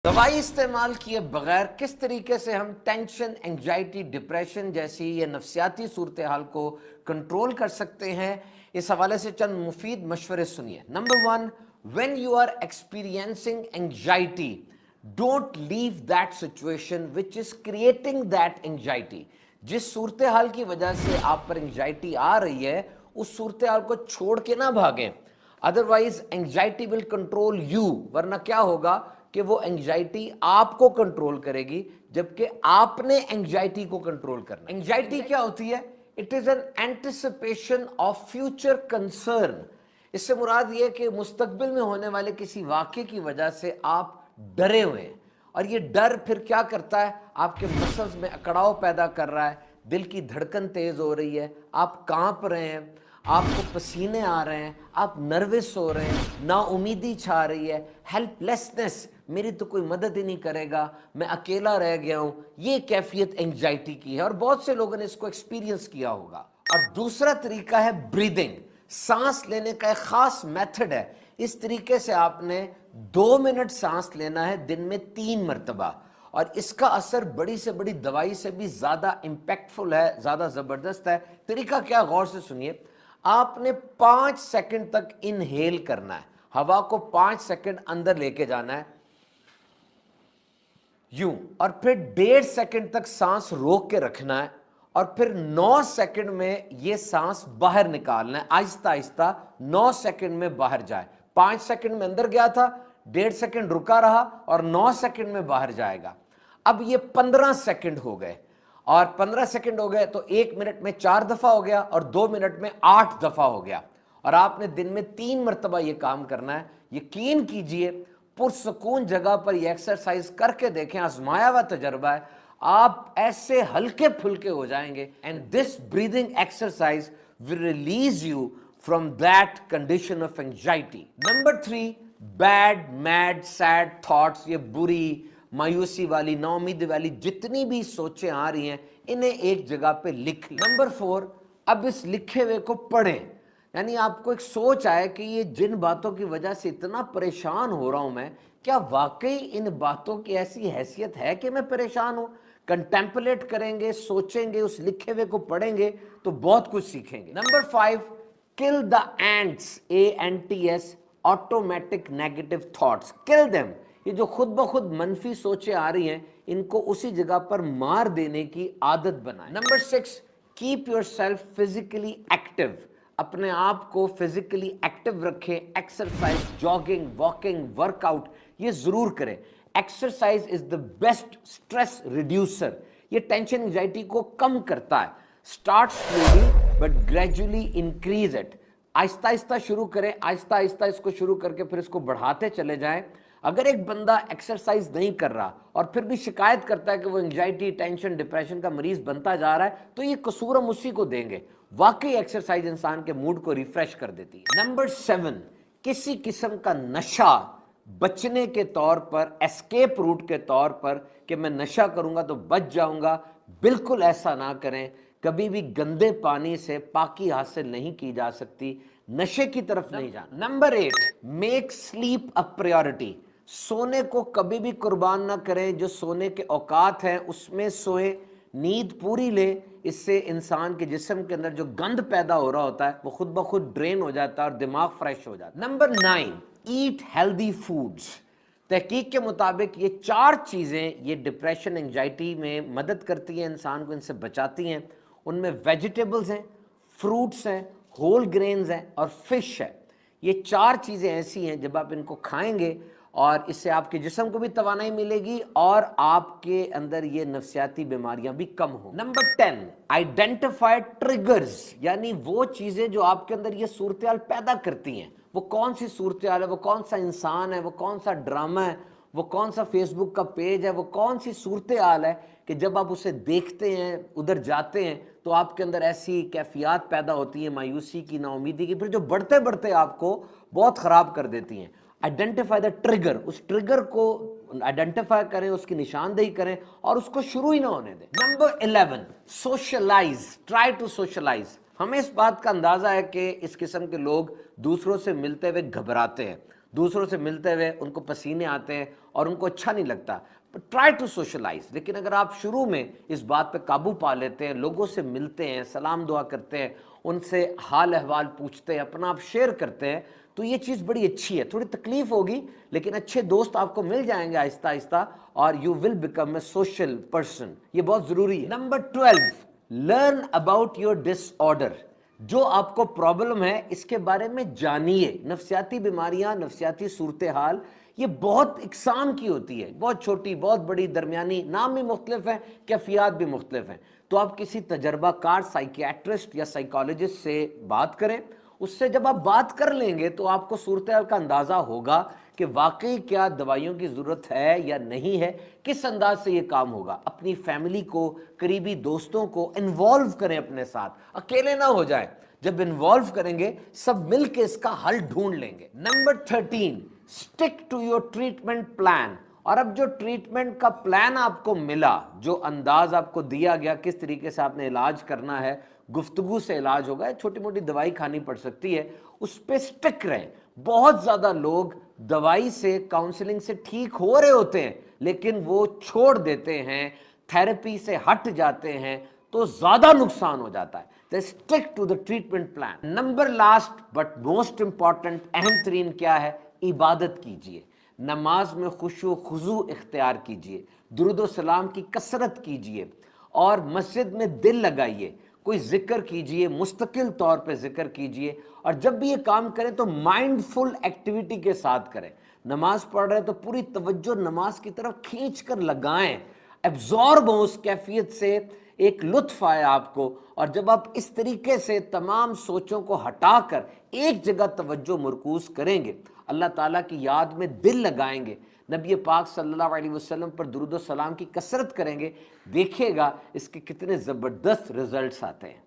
दवाई इस्तेमाल किए बगैर किस तरीके से हम टेंशन, एंजाइटी, डिप्रेशन जैसी ये नफ्सियाती सूरत हाल को कंट्रोल कर सकते हैं, इस हवाले से चंद मुफीद मशवरे सुनिए। Number 1, when you are experiencing anxiety, don't leave that situation which is creating that anxiety. जिस सूरत हाल की वजह से आप पर एंजाइटी आ रही है, उस सूरत हाल को छोड़ के ना भागें, otherwise anxiety will control you. वरना क्या होगा कि वो एंजाइटी आपको कंट्रोल करेगी, जबकि आपने एंजाइटी को कंट्रोल करना। एंजाइटी क्या होती है? It is an anticipation of future concern. इससे मुराद ये कि मुस्तकबिल में होने वाले किसी वाक़े की वजह से आप डरे हुए हैं, और ये डर फिर क्या करता है? आपके मसल्स में अकड़ाव पैदा कर रहा है, दिल की धड़कन तेज हो रही है, आप कांप रहे हैं, आपको पसीने आ रहे हैं, आप नर्वस हो रहे हैं, नाउमीदी छा रही है, हेल्पलेसनेस, मेरी तो कोई मदद ही नहीं करेगा, मैं अकेला रह गया हूं। ये कैफियत एंजाइटी की है और बहुत से लोगों ने इसको एक्सपीरियंस किया होगा। और दूसरा तरीका है ब्रीदिंग। सांस लेने का एक खास मेथड है। इस तरीके से आपने 2 मिनट सांस लेना है दिन में 3 मरतबा, और इसका असर बड़ी से बड़ी दवाई से भी ज्यादा इंपैक्टफुल है, ज्यादा जबरदस्त है। तरीका क्या, गौर से सुनिए। आपने 5 सेकंड तक इनहेल करना है, हवा को 5 सेकंड अंदर लेके जाना है यूं, और फिर 1.5 सेकंड तक सांस रोक के रखना है, और फिर 9 सेकंड में ये सांस बाहर निकालना है, आहिस्ता आहिस्ता 9 सेकंड में बाहर जाए। 5 सेकंड में अंदर गया था, 1.5 सेकंड रुका रहा, और 9 सेकंड में बाहर जाएगा। अब ये 15 सेकंड हो गए, और 15 सेकंड हो गए तो 1 मिनट में 4 दफा हो गया, और 2 मिनट में 8 दफा हो गया। और आपने दिन में 3 मरतबा ये काम करना है। यकीन कीजिए, पुरसकून जगह पर ये एक्सरसाइज करके देखें, आजमाया हुआ तजर्बा है, आप ऐसे हल्के फुल्के हो जाएंगे। And this breathing exercise will release you from that condition of anxiety. Number 3, bad, mad, sad thoughts, ये बुरी, मायूसी वाली, नाउमीदी वाली जितनी भी सोचें आ रही हैं, इन्हें एक जगह पे लिख लें। नंबर 4, अब इस लिखे हुए को पढ़ें। यानी आपको एक सोच आए कि ये जिन बातों की वजह से इतना परेशान हो रहा हूं मैं, क्या वाकई इन बातों की ऐसी हैसियत है कि मैं परेशान हूं? कंटेम्पलेट करेंगे, सोचेंगे, उस लिखे हुए को पढ़ेंगे तो बहुत कुछ सीखेंगे। Number 5, kill the ants, ANTS, automatic negative thoughts, kill them. ये जो खुद ब खुद मनफी सोचें आ रही हैं, इनको उसी जगह पर मार देने की आदत बनाएं। Number 6, keep your self physically active. अपने आप को फिजिकली एक्टिव रखें। एक्सरसाइज, जॉगिंग, वॉकिंग, वर्कआउट, ये जरूर करें। Exercise is the best stress reducer. ये टेंशन, एंजाइटी को कम करता है। Start slowly but gradually increase it. Aahista Aahista शुरू करें, आहिस्ता आहिस्ता इसको शुरू करके फिर इसको बढ़ाते चले जाएं। अगर एक बंदा एक्सरसाइज नहीं कर रहा और फिर भी शिकायत करता है कि वो एंजाइटी, टेंशन, डिप्रेशन का मरीज बनता जा रहा है, तो ये कसूर हम उसी को देंगे। वाकई एक्सरसाइज इंसान के मूड को रिफ्रेश कर देती है। नंबर 7, किसी किस्म का नशा बचने के तौर पर, एस्केप रूट के तौर पर, कि मैं नशा करूंगा तो बच जाऊंगा, बिल्कुल ऐसा ना करें। कभी भी गंदे पानी से पाकी हासिल नहीं की जा सकती। नशे की तरफ नहीं जाना। Number 8, make sleep a priority. सोने को कभी भी कुर्बान ना करें। जो सोने के औकात हैं उसमें सोए, नींद पूरी ले। इससे इंसान के जिस्म के अंदर जो गंद पैदा हो रहा होता है वो खुद ब खुद ड्रेन हो जाता है और दिमाग फ्रेश हो जाता है। Number 9, eat healthy foods. तहकीक के मुताबिक ये 4 चीज़ें ये डिप्रेशन, एंजाइटी में मदद करती हैं, इंसान को इनसे बचाती हैं। उनमें वेजिटेबल्स हैं, फ्रूट्स हैं, होल ग्रेन्स हैं और फिश है। ये 4 चीज़ें ऐसी हैं, जब आप इनको खाएंगे और इससे आपके जिस्म को भी तवानाई मिलेगी और आपके अंदर ये नफ्सियाती बीमारियां भी कम हो। नंबर 10, आइडेंटिफाई ट्रिगर्स, यानी वो चीज़ें जो आपके अंदर ये सूरत हाल पैदा करती हैं। वो कौन सी सूरत हाल है, वो कौन सा इंसान है, वो कौन सा ड्रामा है, वो कौन सा फेसबुक का पेज है, वो कौन सी सूरत हाल है कि जब आप उसे देखते हैं, उधर जाते हैं, तो आपके अंदर ऐसी कैफियत पैदा होती है, मायूसी की, नाउमीदी की, फिर जो बढ़ते बढ़ते आपको बहुत ख़राब कर देती हैं। आइडेंटिफाई द ट्रिगर, उस ट्रिगर को आइडेंटिफाई करें, उसकी निशानदेही करें और उसको शुरू ही ना होने दें। Number 11, socialize, try to socialize. हमें इस बात का अंदाजा है कि इस किस्म के लोग दूसरों से मिलते हुए घबराते हैं, दूसरों से मिलते हुए उनको पसीने आते हैं और उनको अच्छा नहीं लगता, ट्राई टू सोशलाइज। लेकिन अगर आप शुरू में इस बात पे काबू पा लेते हैं, लोगों से मिलते हैं, सलाम दुआ करते हैं, उनसे हाल अहवाल पूछते हैं, अपना आप शेयर करते हैं, तो ये चीज़ बड़ी अच्छी है। थोड़ी तकलीफ होगी लेकिन अच्छे दोस्त आपको मिल जाएंगे आहिस्ता आहिस्ता, और you will become a social person. ये बहुत ज़रूरी है। Number 12, learn about your disorder. जो आपको प्रॉब्लम है इसके बारे में जानिए। नफ्सियाती बीमारियां, नफ्सियाती सूरत हाल ये बहुत इकसाम की होती है, बहुत छोटी, बहुत बड़ी, दरमियानी, नाम भी मुख्तलिफ है, कैफियत भी मुख्तलिफ हैं। तो आप किसी तजर्बाकार साइकियाट्रिस्ट या साइकोलॉजिस्ट से बात करें। उससे जब आप बात कर लेंगे तो आपको सूरत हाल का अंदाज़ा होगा कि वाकई क्या दवाइयों की ज़रूरत है या नहीं है, किस अंदाज से ये काम होगा। अपनी फैमिली को, करीबी दोस्तों को इन्वॉल्व करें अपने साथ, अकेले ना हो जाए। जब इन्वॉल्व करेंगे सब मिलके इसका हल ढूंढ लेंगे। Number 13, stick to your treatment plan. और अब जो ट्रीटमेंट का प्लान आपको मिला, जो अंदाज आपको दिया गया, किस तरीके से आपने इलाज करना है, गुफ्तगू से इलाज होगा, छोटी मोटी दवाई खानी पड़ सकती है, उस पर स्टिक रहें। बहुत ज़्यादा लोग दवाई से, काउंसलिंग से ठीक हो रहे होते हैं लेकिन वो छोड़ देते हैं, थेरेपी से हट जाते हैं, तो ज़्यादा नुकसान हो जाता है। तो stick to the treatment plan. Number last but most important, अहम तरीन क्या है? इबादत कीजिए। नमाज में खुशू खुजू इख्तियार कीजिए, दुरूद सलाम की कसरत कीजिए, और मस्जिद में दिल लगाइए, कोई जिक्र कीजिए, मुस्तकिल तौर पे जिक्र कीजिए। और जब भी ये काम करें तो माइंडफुल एक्टिविटी के साथ करें। नमाज पढ़ रहे तो पूरी तवज्जो नमाज की तरफ खींच कर लगाएं, एब्जॉर्ब हो उस कैफियत से, एक लुत्फ आए आपको। और जब आप इस तरीके से तमाम सोचों को हटाकर एक जगह तवज्जो मरकूज करेंगे, अल्लाह ताला की याद में दिल लगाएंगे, नबी पाक सल्लल्लाहु अलैहि वसल्लम पर दुरूद सलाम की कसरत करेंगे, देखिएगा इसके कितने ज़बरदस्त रिजल्ट्स आते हैं।